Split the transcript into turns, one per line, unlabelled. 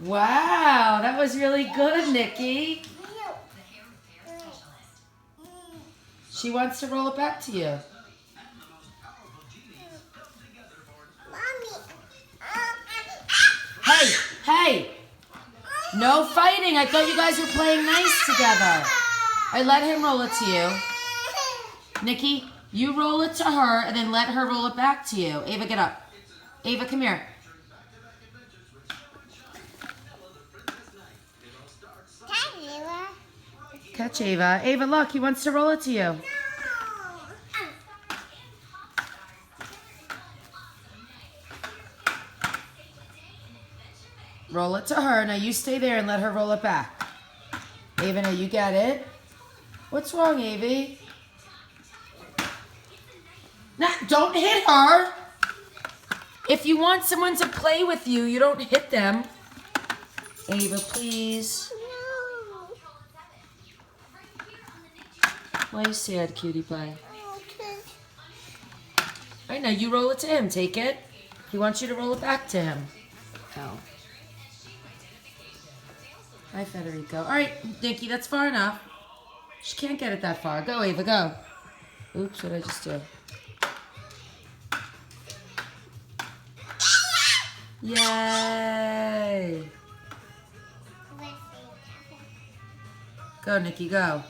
Wow, that was really good, Nikki. She wants to roll it back to you. Hey, hey! No fighting. I thought you guys were playing nice together. I let him roll it to you. Nikki, you roll it to her and then let her roll it back to you. Ava, get up. Ava, come here. Catch Ava. Ava, look, he wants to roll it to you. Roll it to her. Now you stay there and let her roll it back. Ava, now you get it. What's wrong, Avie? Nah, don't hit her. If you want someone to play with you, you don't hit them. Ava, please. Why are you sad, cutie pie? All right, now you roll it to him. Take it. He wants you to roll it back to him. Oh. Hi, Federico. All right, Nikki, that's far enough. She can't get it that far. Go, Ava, go. Oops, what did I just do? Yay! Go, Nikki, go.